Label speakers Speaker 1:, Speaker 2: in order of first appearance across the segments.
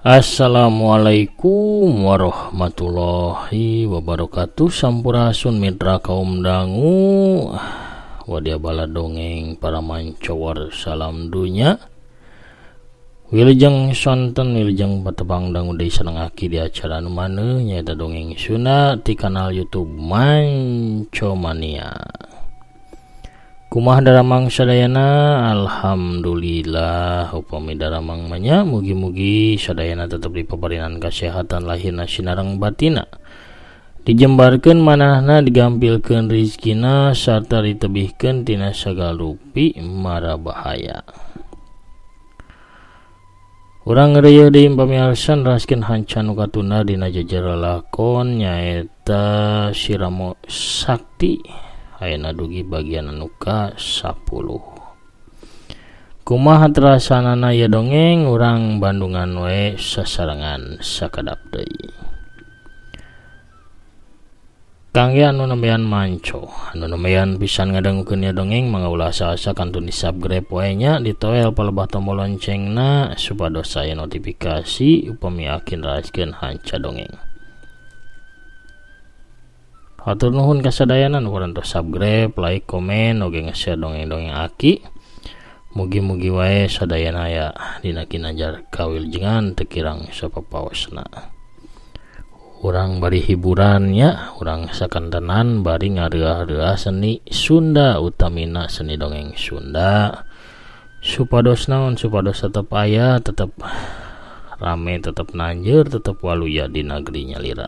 Speaker 1: Assalamualaikum warahmatullahi wabarakatuh. Sampurasun mitra kaum dangu, wadia bala dongeng para mancowar salam dunya. Wilujeng sonten wilujeng patebang dangu deui senengaki di acara anu maneuh nyaeta dongeng Sunda di kanal YouTube Mancomania. Kumaha daramang sadayana? Alhamdulillah upami daramang manya mugi-mugi sadayana tetep dipabarinan kasehatan lahirna sinareng batina, dijembarkeun manahna, digampilkeun rizkina, sarta ditebihkeun tina sagala rupi mara bahaya. Urang ngeureuyeuh deui pamiarsan raskeun hancan nu katuna dina jejer lakon nyaeta Siramo Sakti. Ayeuna dugi bagian anu ka-10. Kumaha terasanana ya dongeng, urang Bandungan we sasarengan sakadap deui. Kangge anu nembean manco, anu nembean pisan ngadangukeun ya dongeng, mangga ulah asa-asa kantun di-subscribe wae nya, ditoel palebah tombol loncengna supados aya notifikasi upami akin raskeun hanca dongeng. Hatur nuhun kasadayana nu kurantos subscribe, like, komen, oge nge-share dongeng-dongeng aki. Mugi-mugi wae sadayana ya dina kinajar kawilujengan teu kirang sapapaosna. Urang bari hiburannya, urang sakantenan bari ngareah-reah seni Sunda, utamina seni dongeng Sunda. Supados naon, supados tetep aya, tetep rame, tetep nanjeur, tetep waluya di negeri nyalira.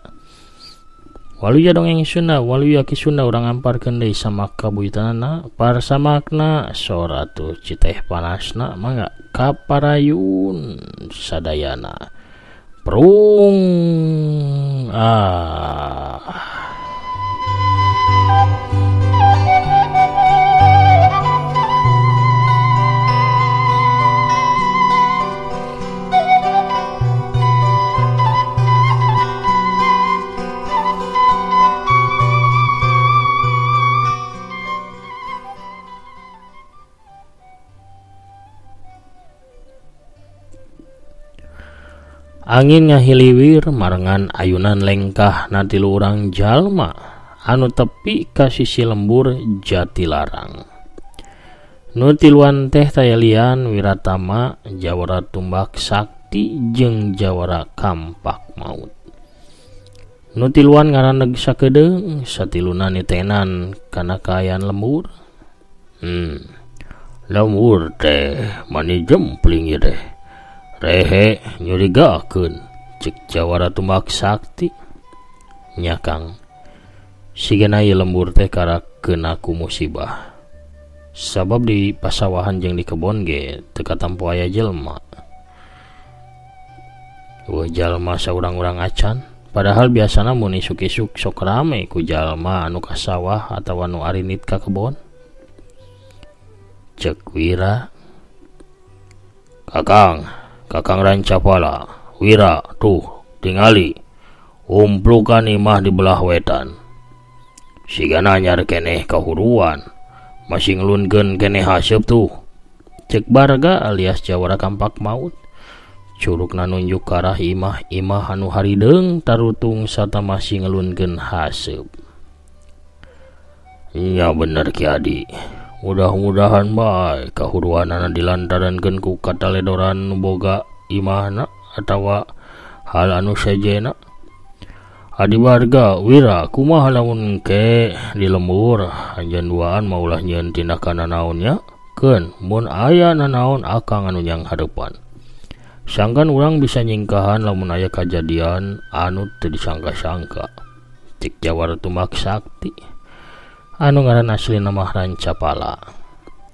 Speaker 1: Waluya dongeng Sunda, waluya ki Sunda urang amparkeun deui samaka buyutanana, parsamakna sor atuh citeh panasna mangga kaparayun sadayana. Prung Angin ngahiliwir marengan ayunan lengkah na tilu urang jalma anu tepi ka sisi lembur Jatilarang. Nu tiluan teh tayalian Wiratama, Jawara Tumbak Sakti jeung Jawara Kampak Maut. Nu tiluan ngaraneg sakedeung, satiluna nitenan kana kaayaan lembur. Lembur teh mani jempling ieu teh. Rehe nyurigakeun, cek Jawara Tumbak Sakti. Nya Kang, sigana ieu lembur teh karakeun aku musibah. Sabab di pasawahan jeung di kebon ge teu katampo aya jelema. Weuh jalma saurang-urang acan, padahal biasana mun isuk-isuk sok rame ku jalma anu ka sawah atawa anu arinit ka kebon. Cek Wira, Kakang Rancapala, Wira, tuh, tingali, umplukan imah di belah wetan. Sigana anyar keneh kahuruan, masih ngelunkeun keneh haseup tuh. Cek Barga alias Jawara Kampak Maut, curugna nunjuk ke arah imah anu harideung tarutung sarta masih ngelunkeun haseup. Nya bener Ki Adi. Mudah-mudahan bae kahuruanana dilantarankeun ku kataledoran nu boga imahna atawa hal anu sajena. Adi Barga, Wira, kumaha lamun ke di lembur anjeun duaan maulah nyieun tindakan nanaonnya? Keun mun aya nanaon akang anu nyang harepan. Sangkan urang bisa nyingkahan lamun aya kajadian anu teu disangka-sangka. Cik Jawara Tumbak Sakti. Anu ngaran asli nama Rancapala.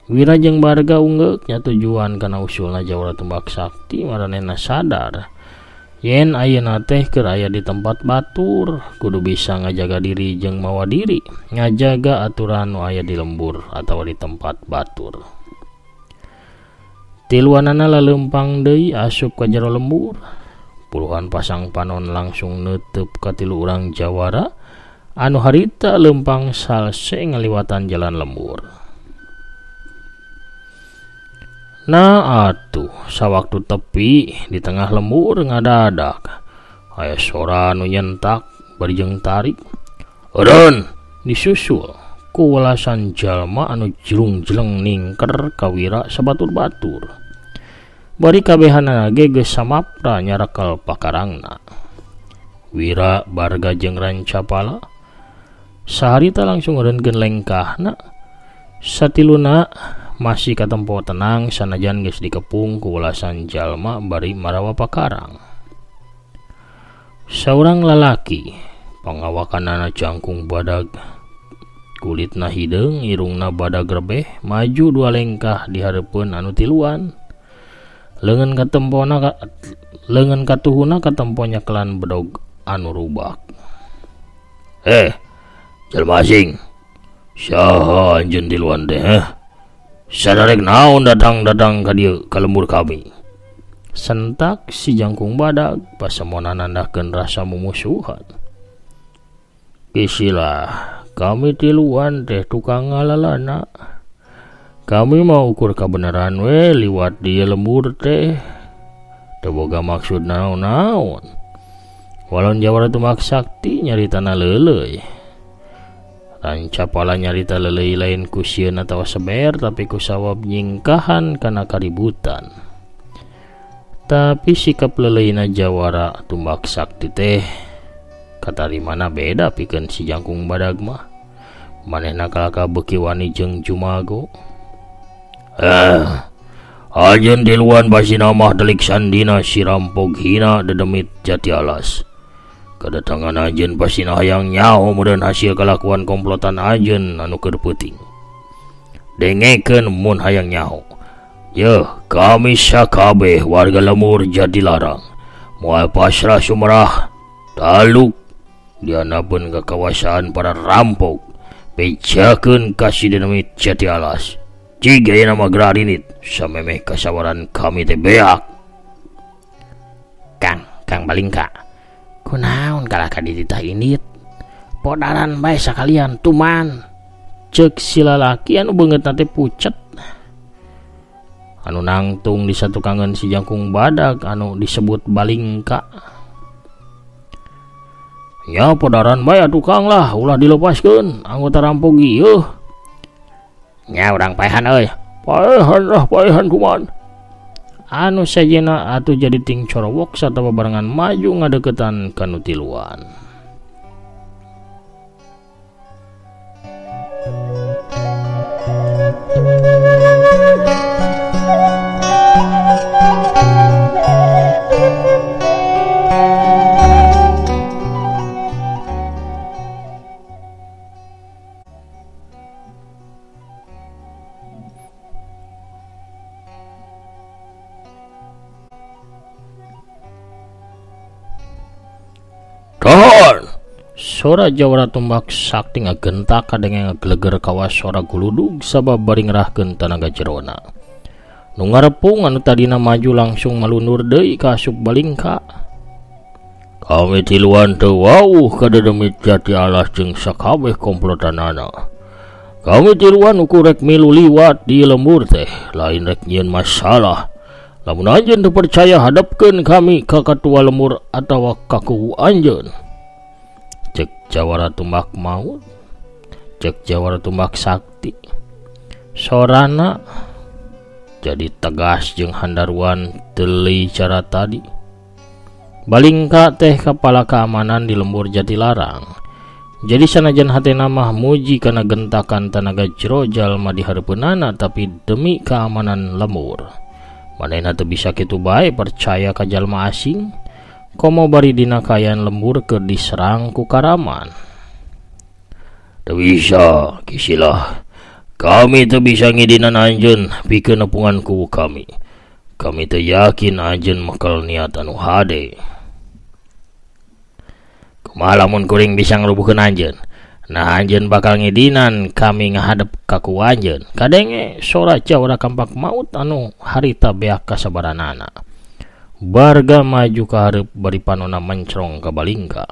Speaker 1: Wira jeung Barga unggeuk nya tujuan kana usulna Jawara Tumbak Sakti maranehna sadar yen ayeuna teh keur aya di tempat batur, kudu bisa ngajaga diri jeung mawa diri, ngajaga aturan nu aya di lembur atawa di tempat batur. Tiluanana laleumpang deui asup ka jero lembur. Puluhan pasang panon langsung neuteub ka tilu urang Jawara anu harita lempang salse ngaliwatan jalan lembur. Nah atuh sawaktu tepi di tengah lembur ngadadak aya sora anu nyentak bari jeung tarik. Eureun disusul ku welasan jalma anu jelung-jeleng ningker kawira sabatur-batur. Bari kabehanana ge geus samapra nyarekel pakarangna. Wira barga jeung Rancapala saharita langsung eureunkeun lengkahna. Satiluna masih katempo tenang sanajan geus dikepung ku welasan jalma bari marawa pakarang. Saurang lalaki pangawakanana Jangkung Badag, kulitna hideung irungna badag rebeh, maju dua lengkah di hareupeun anu tiluan. Leungeun katuhuna katempo nyakelan bedog anu rubak. Jalma asing, saha anjeun tiluan teh? Sadarek naon datang ka dieu ka lembur kami? Sentak si Jangkung Badag pasamuan nandahkeun rasa mumusuhan. Kisilah kami tiluan teh tukang ngalalana. Kami mau ukur kebenaran we liwat dieu lembur teh. Teu boga maksud naon-naon. Walon Jawara Tumbak Sakti nyaritana leuleuy. Rancapala nyarita lelei lain ku sieun atawa seber tapi ku sawab nyingkahan kana kaributan. Tapi sikap leleina Jawara Tumbak Sakti teh katarimana beda pikeun si Jangkung Badag mah. Manehna kalaka beuki wani jeung jumago. Anjeun tiluan basina mah delik sandina si rampog hina dedemit jati alas. Kedatangan anjeun pasina hayang nyaho mudeun hasil kalakuan komplotan anjeun anu keur peuting. Dengekeun mun hayang nyaho. Yeuh, kami sakabeh warga lembur Jatilarang moal pasrah sumerah taluk dianapeun ka kawasaan para rampok pejakeun ka si dinamit Jati Alas. Jiga ieu nama gerarinit samemeh kasawaran kami teh beak. Kang Balingka, kunaon kalaka dititah init? Podaran bae sakalian tuman. Ceuk si lalaki anu beungeutna teh pucet. Anu nangtung di satukangan si Jangkung Badag anu disebut Balingka. Ya podaran bae atuh Kang lah ulah dilepaskeun anggota rampok ieu. Nya urang paehan euy. Paehan kuman. Anu sajena atuh jadi ting corowok sarta barengan maju ngadeukeutan ka nu tiluan. Don! Sora Jawara Tumbak Sakti ngagentak kadenge ngagleger kawas sora guludug sabab bari ngerahkeun tanaga jerona. Nu ngarepung anu tadina maju langsung malundur deui ka asup Balingka. Kami tiluan teu wauh ka dedemit Jati Alas jeung sakabeh komplotanana. Kami tiluan ukur rek milu liwat di lembur teh lain rek nyieun masalah. Lamun anjeun teu percaya hadapkeun kami ka katua lembur atawa ka kuku anjeun. Cek Jawara Tumbak Maut, cek Jawara Tumbak Sakti. Sorana jadi tegas jeung handaruan teuliy cara tadi. Balingka teh kepala keamanan di lembur Jatilarang. Jadi sanajan hatena mah muji kana gentakan tanaga jero jalma di hareupeunana tapi demi keamanan lembur. Manehna teu bisa kitu bae percaya ka jalma asing, komo bari dina kayan lembur keur diserang ku Karaman. Teu bisa, kisilah. Kami teu bisa ngidinan anjeun pikeun nepungan ku kami. Kami teu yakin anjeun makel niat anu hade. Kumaha lamun kuring bisa ngrubuhkeun anjeun? Nah anjeun bakal ngidinan kami ngahadep ka ku anjeun. Kadenge sora Jawara Kampak Maut anu harita beak kasabaranana. Barga maju ka hareup bari panonna mencrong ka Balingka.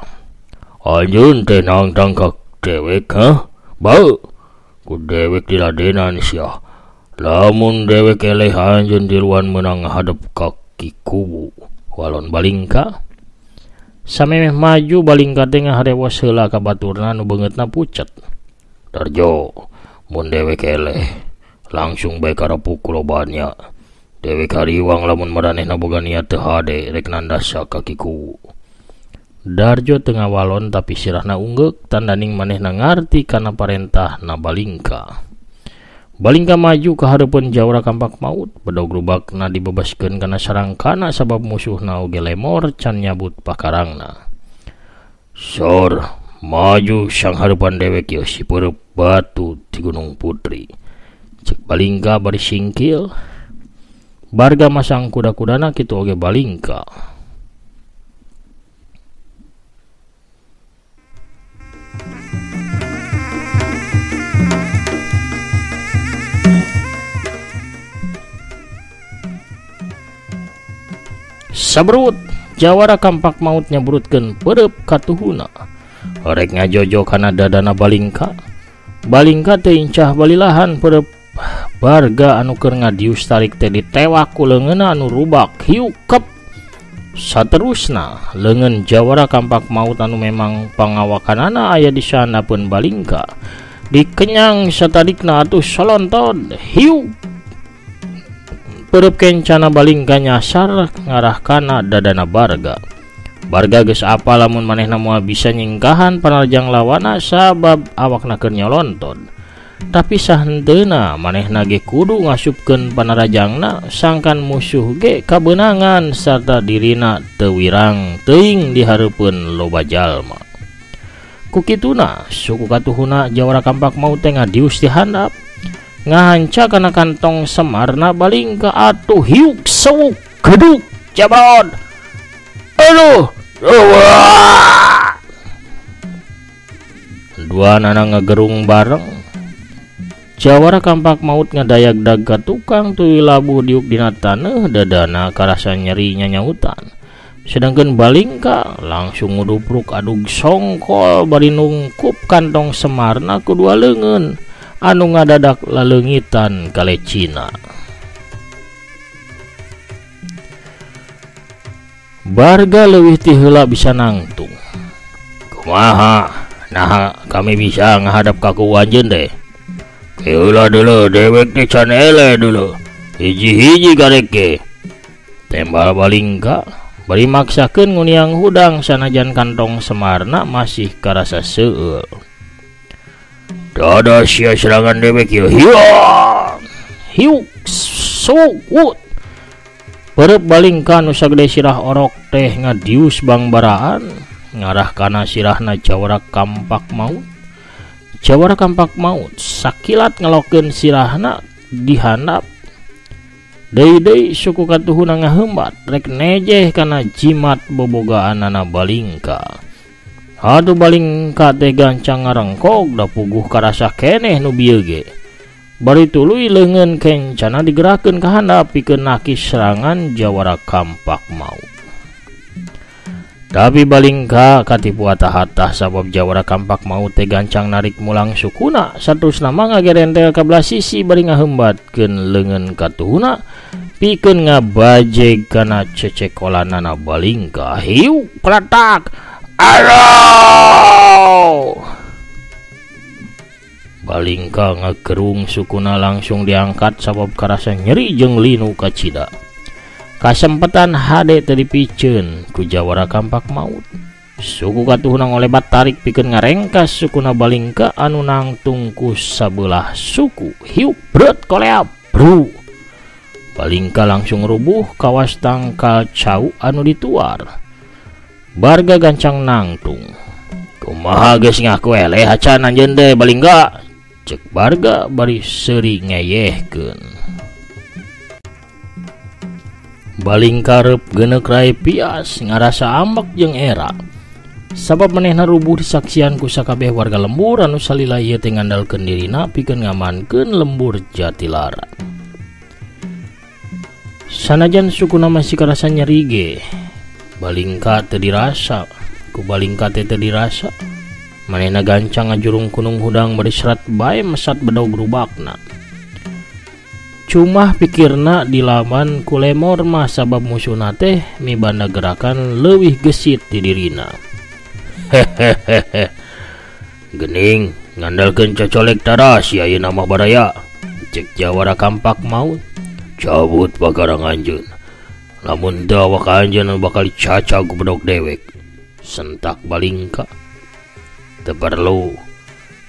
Speaker 1: Anjeun teh nangtang ka dewek ha? Bau ku dewek diladenan sia. Lamun dewek eleh anjeun tiluan menang ngadep ka Kikuwu walon Balingka. Samemeh maju Balingka teh ngaharewas heula ka baturna nu beungeutna pucet. Darjo, mun dewek eleh langsung bae karepuk lobannya. Dewek hariwang lamun maranehna boga niat teu hade rek nandasa ka Kikuwu. Darjo tengah walon tapi sirahna unggek tandaning manehna ngarti kana parentahna Balingka. Balingka maju ke hareupeun Jawara Kampak Maut, bedog rubakna dibebaskeun kana sarangkana sabab musuhna oge lemor can nyabut pakarangna. Sor maju sang hareupan dewek ieu si peureub batu ti Gunung Putri. Cek Balingka bari singkil. Barga masang kuda-kudana kitu oge Balingka. Sabrut Jawara Kampak Maut nyabrutkeun peureub katuhuna. Rek ngajojo kana dadana Balingka. Balingka teh incah balilahan peureub barga anu keur ngadius tarik teh ditewak ku leungeunna anu rubak hiukep. Saterusna leungeun Jawara Kampak Maut anu memang pangawakanana aya di sanapeun Balingka dikenyang satadikna atuh solontod hiuk. Peureub kencana Balingka nyasar ngarah kana dadana Barga. Barga geus apa lamun manehna moal bisa nyingkahan panarjang lawana sabab awakna keur nyolontod. Tapi sahenteuna manehna ge kudu ngasupkeun panarajangna sangkan musuh ge kabeunangan sarta dirina teu wirang teuing di hareupeun loba jalma. Kukituna suku katuhuna Jawara Kampak Maut teh ngadius di handap. Ngahanca kana kantong semarna Balingka atuh hiuk sewuk geduk jabrod. Aduh, dua nana ngegerung bareng. Jawara Kampak Maut ngadayagdag ka tukang tuluy labuh diuk dina taneuh dadana karasa nyeri nyanyautan. Sedangkan Balingka langsung ngudupruk adug songkol bari nungkup kantong semarna kedua leungeun anu ngadadak laleungitan kalecina. Barga leuwih ti heula bisa nangtung. Kumaha? Nah, kami bisa ngahadap ka ku anjeun deh. Heula dulu dewek teh can eleh dulu. Hiji-hiji gareke. Tembal Balingka bari maksakeun nguniang hudang sanajan kantong semarna masih karasa seueul. Dada sia serangan dewek ieu hiuk sewut. Peureub Balingka nu sagede sirah orok teh ngadius bangbaraan ngarah kana sirahna Jawara Kampak Maut. Jawara Kampak Maut sakilat ngelokeun sirahna di handap. Deui-deui suku katuhuna ngaheumbat rek nejeh kana jimat bobogaanana Balingka. Aduh Balingka teh gancang ngarengkog da puguh karasa keneh nu bieu ge. Bari tuluy leungeun kencana digerakkeun ka handap pikeun nakis serangan Jawara Kampak Maut. Tapi Balingka katipu atah-atah sabab Jawara Kampak Maut teh gancang narik mulang sukuna saterusna mah ngagerentel ka belah sisi bari ngaheumbatkeun leungeun katuhuna pikeun ngabajeg kana cecekolanana Balingka. Hiu pelatak. Aduh! Balingka ngagerung sukuna langsung diangkat sabab karasa nyeri jeung linu kacida. Kasempetan hade teu dipikeun ku Jawara Kampak Maut. Suku katuhuna ngolebat tarik pikeun ngarengkas sukuna Balingka anu nangtung ku sabelah suku. Hiuk breut koleap bru. Balingka langsung rubuh kawas tangkal cau anu dituar. Barga gancang nangtung. Kumaha geus ngaku eleh acan anjeun teh Balingka? Cek Barga bari seuri ngeyehkeun. Balingka reup geuneuk rae pias ngarasa ambek jeung era. Sabab manehna rubuh disaksian ku sakabeh warga lembur anu salila ieu teh ngandalkeun dirina pikeun ngamankeun lembur Jatilarat. Sanajan sukuna masih karasa nyeri ge, Balingka teu dirasa. Ku Balingka teu dirasa. Manehna gancang ngajurung kunung hudang bari serat bae mesat bedog rubakna. Cuma pikirna di laman kulemor mah sabab musuhna teh mibanda gerakan leuwih gesit di dirina. Hehehe. Gening ngandalkeun cocolek taras ya ieu nama baraya. Cek Jawara Kampak Maut. Cabut pagarang anjeun. Lamun teu awak anjeun bakal dicacag ku bedog dewek. Sentak Balingka. Teu perlu.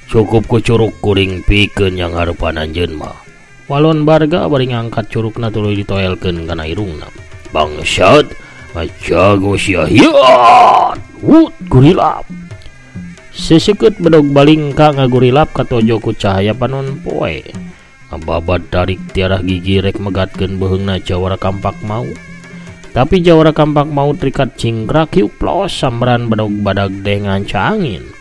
Speaker 1: Cukup ku curug kuring pikeun yang harupan anjeun mah. Walon Barga bari ngangkat curugna tuluy ditoelkeun kana irungna. Bangsat, ajago sia hiat. Wut gurilap. Seseukeut bedog Balingka ngagurilap katojo ku cahaya panon poe. Ngababad tarik tiarah gigi rek megatkeun beheungna Jawara Kampak Maut. Tapi Jawara Kampak Maut rikat cingkrak hiuk plos sambaran bedog badag deh nganca angin.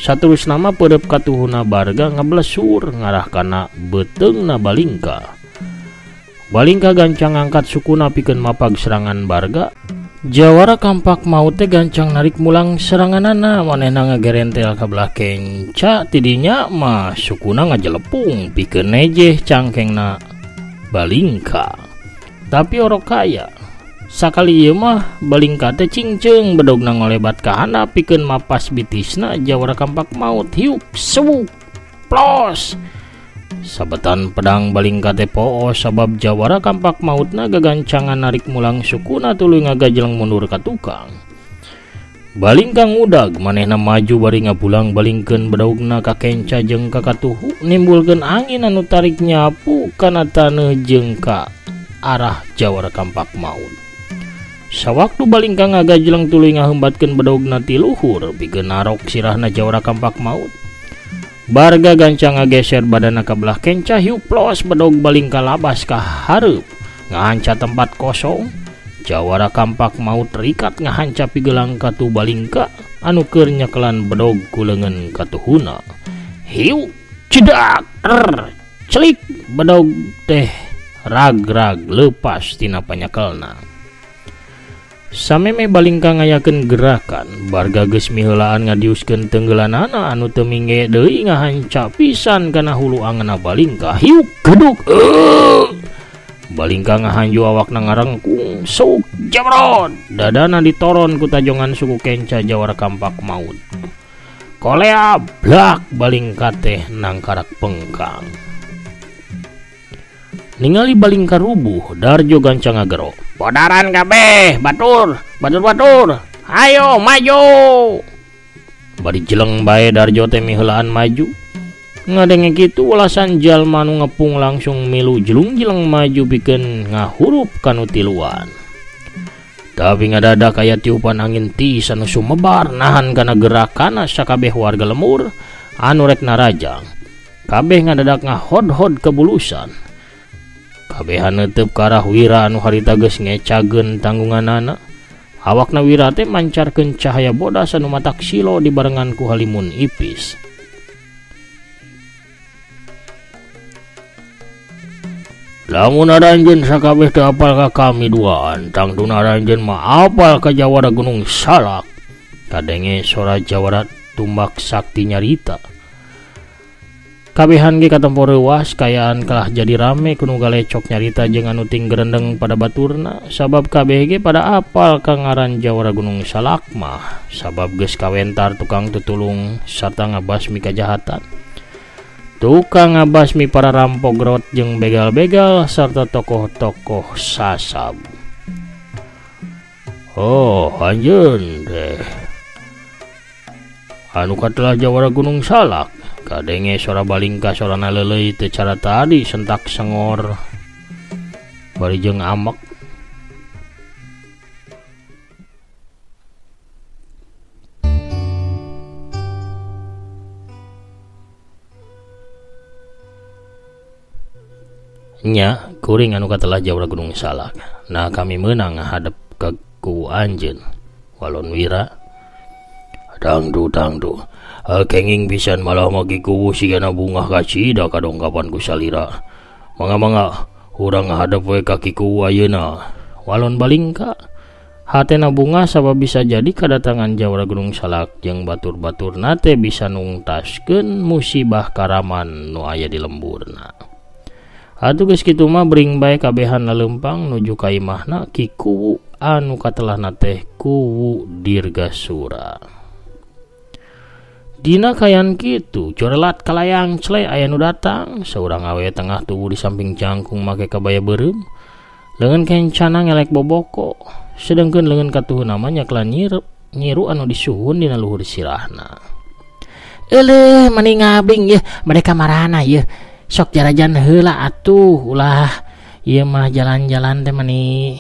Speaker 1: Saterus nama peureup katuhuna Barga ngablesur ngarah kana beteungna Balingka. Balingka gancang angkat sukuna pikeun mapag serangan Barga. Jawara Kampak Maut teh gancang narik mulang seranganana manehna ngagerentel ka belah kenca tidinya mah sukuna ngajelepung pikeun nejeh cangkengna Balingka. Tapi orok kaya sakali ieu mah Balingka teh cingceung bedogna ngolebat ka handap pikeun mapas bitisna Jawara Kampak Maut hiuk sewuk plos. Sabetan pedang Balingka teh poos sabab Jawara Kampak Mautna gagancangan narik mulang sukuna tuluy ngagajeleng mundur ka tukang. Balingka ngudag manehna maju bari ngapulang balingkeun bedogna ka kenca jeung ka katuhu nimbulkeun angin anu tarik nyapu kana taneuh jeung ka arah Jawara Kampak Maut. Sawaktu Balingka ngagajeleng tuluy ngaheumbatkeun bedogna ti luhur pikeun narok sirahna Jawara Kampak Maut. Barga gancang ngageser badanna ka belah kenca hiuk plos bedog Balingka labas ka hareup ngahanca tempat kosong. Jawara Kampak Maut rikat ngahanca pigelang katu Balingka anu keur nyekelan bedog ku leungeun katuhuna. Hiuk cedak celik bedog teh rag-rag leupas tina panyakelna. Sameme Balingka ngayakeun gerakan, Barga geus miheulaan ngadiuskeun tenggelanana anu teu mingge deui ngahanca pisan kana hulu angeunna Balingka. Hiuk geduk. Balingka ngahanju awakna ngarengkung, sok jabrot. Dadana ditoron ku tajongan suku kenca Jawara Kampak Maut. Kolea blak Balingka teh nangkarak pengkang. Ningali Balingka rubuh, Darjo gancang ngagero. Podaran kabeh, batur, ayo maju. Bari jeleng bae Darjo teh miheulaan maju. Ngadenge kitu ulasan jalma nu ngepung langsung milu jelung-jeleng maju pikeun ngahurup kanu tiluan. Tapi ngadadak aya tiupan angin tis anu sumebar nahan kana gerakan sakabeh warga lemur anu rek narajang. Kabeh ngadadak ngahod-hod kebulusan. Kabehan neuteup ka arah Wira anu harita geus ngecageun tanggunganana. Awakna Wira teh mancarkeun cahaya bodas anu matak silo dibarengan ku halimun ipis. Lamun aranjeun sakabeh teu apal ka kami duaan, tangtuna aranjeun mah apal ka Jawara Gunung Salak. Kadenge sora Jawara tumbak sakti nyarita. Kabehan ge katempo reuas kayaan kalah jadi rame kuno galecok nyarita jeung anu ting gerendeng pada baturna sabab kabeh ge pada apal ka ngaran Jawara Gunung Salak mah sabab geus kawentar tukang tutulung sarta ngabasmi kajahatan. Tukang ngabasmi para rampok grot jeung begal-begal sarta tokoh-tokoh sasab. Oh, anjeun deh. Anu katelah Jawara Gunung Salak. Kadenge sora Balingka sorana leuleuy teu cara tadi sentak sengor bari jeung amek. Nya kuring anu katelah Jawara Gunung Salak. Nah kami meunang ngadep ka ku anjeun Walon Wira. Dangdu kenging pisan malah magiku sigana bungah kacida kadongkapan ku salira. Mangga-mangga urang ngadep we kakiku ayeuna. Walon Balingka hatena bunga sabab bisa jadi kedatangan Jawara Gunung Salak jeung batur-batur nate bisa nungtaskeun musibah karaman nu aya di lemburna. Atuh geus kitu mah bring bae kabehan lalempang nuju ka imahna kiku anu katelahna teh kuwu Dirgasura. Dina kayan kitu corelat kalayang celai aya nu datang saurang awe tengah tubuh di samping jangkung make kabaya beureum leungeun kencana ngelek boboko sedengkeun leungeun katuhun namanya kelan nyiru anu disuhun dina luhur sirahna. Eleuh mani ngabing yeuh mereka marana yeuh sok jarajan heula atuh ulah ieu mah jalan-jalan teh mani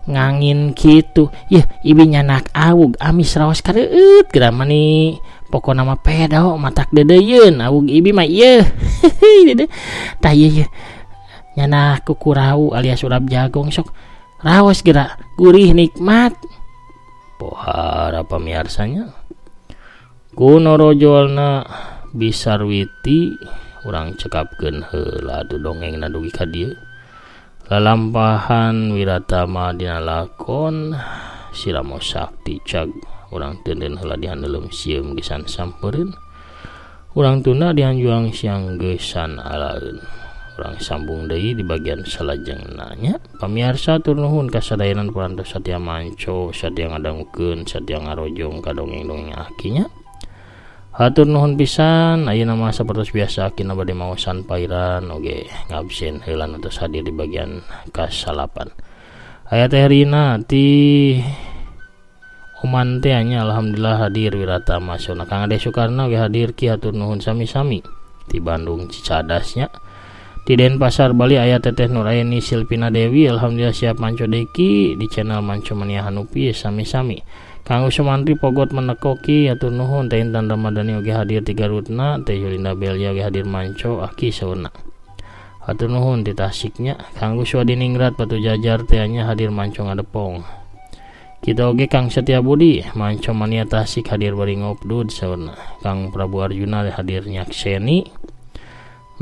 Speaker 1: ngangin kitu yeuh ibi nyanak awug amis raos kareueut geura mani pokona mah pedo matak dedeyeun awug ibi mah yeuh tah yeuh nyanak kukurau alias urap jagong sok raos geura gurih nikmat. Pohara pamiarsanya kuno rojolna Bisarwiti urang cekapkeun heula atuh dongengna dugi ka dieu. Lalampahan Wiratama dina lakon Siramo Sakti cag urang teuneun heula dihandeuleum sieum gesan sampeureun. Urang tunda dihanjuang siang geusan alaeun. Urang sambung deui di bagian salajengna nya. Pamiarsa tur nuhun kasadayanan parantos satia manco, satia ngadangukeun, satia ngarojong ka dongeng-dongeng akinya. Hatur nuhun pisan ayeuna mah sapertos biasa akina bade maosan pairan oge ngabsen heula atos hadir di bagian kasalapan. Aya teh rina ti Oman teh nya alhamdulillah hadir Wiratama sona Kang Ade Soekarno oge hadir ki hatur nuhun sami-sami ti Bandung Cicadasnya. Di Denpasar Bali aya Teteh Nuraini Silpina Dewi alhamdulillah siap manco deki di channel Manco Mania Hanupi sami-sami. Kang Usmantri Pogot menekoki atur nuhun teh Intan Ramadhani oge hadir ti Garutna, teh Yulinda Belia oge hadir manco aki sauna. Atur nuhun ti Tasiknya, Kang Guswadi Ningrat Batu Jajar teh nya hadir manco ngadepong. Kita oge Kang Setia Budi Manco Mania Tasik hadir bari ngopdud sauna. Kang Prabu Arjuna hadir nyakseni.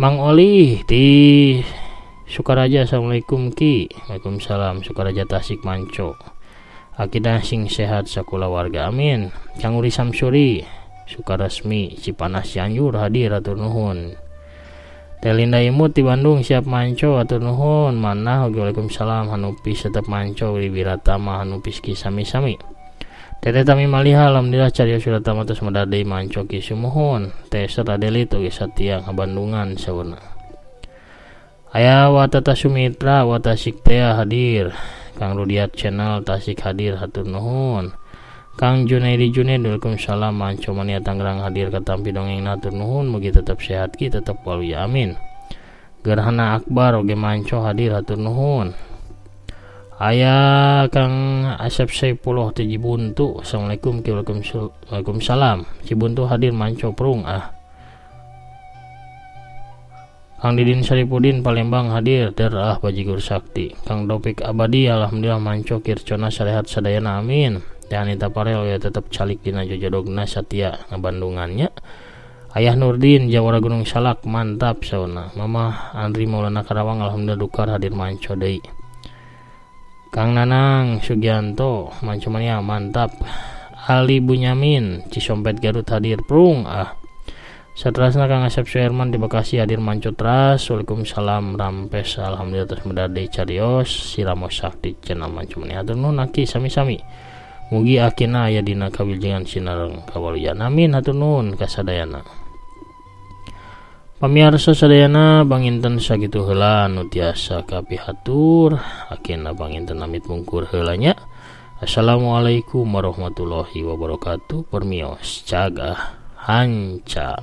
Speaker 1: Mang Oli ti Sukaraja assalamualaikum ki. Waalaikumsalam Sukaraja Tasik manco. Akidah sing sehat sakula warga amin. Kang Uri Samsuri Sukaresmi Cipanas Cianjur hadir atur nuhun. Telinda Imut di Bandung siap manco atur nuhun. Manah waalaikumsalam Hanupis tetep manco Wiratama Hanupis ki sami-sami. Teteh Tami Maliha alhamdulillah carios Wiratama tos medadei manco ki sumuhun. Teh Seradelit oge satia ngabandungan sauna. Aya Watata Sumitra Watasik teh hadir. Kang Rudiat channel Tasik hadir hatur nuhun. Kang Junaidi Junaid waalaikumsalam Manco Mania Tangerang hadir katampi dongeng hatur nuhun mugi tetep sehat ki tetep waluya amin. Gerhana Akbar oge manco hadir hatur nuhun. Aya Kang Asep Saipullah ti Cibuntu assalamualaikum waalaikumsalam Cibuntu hadir manco prung Kang Didin Saripudin Palembang hadir derah bajigur sakti. Kang Dopik Abadi alhamdulillah manco kircona sarehat sadayana amin. Teh Anita Parel ya tetep calik dina jojodogna satia ngabandungannya. Ayah Nurdin Jawara Gunung Salak mantap sauna. Mama Andri Maulana Karawang alhamdulillah dukar hadir manco deui. Kang Nanang Sugianto manco mania mantap. Ali Bunyamin Cisompet Garut hadir prung Satrasna Kang Asep Suherman di Bekasi hadir manco tras. Waalaikumsalam Rampes alhamdulillah terus medadei carios Siramo Sakti channel Manco Mania hatur nuhun aki sami-sami. Mugi akina aya dina kawilujengan sinareng kawaluyan amin hatur nuhun kasadayana. Pamiarsa sadayana banginten sakitu heula anu tiasa kapihatur akina banginten amit mungkur heula nya. Assalamualaikum warahmatullahi wabarakatuh. Permios cagah hanca.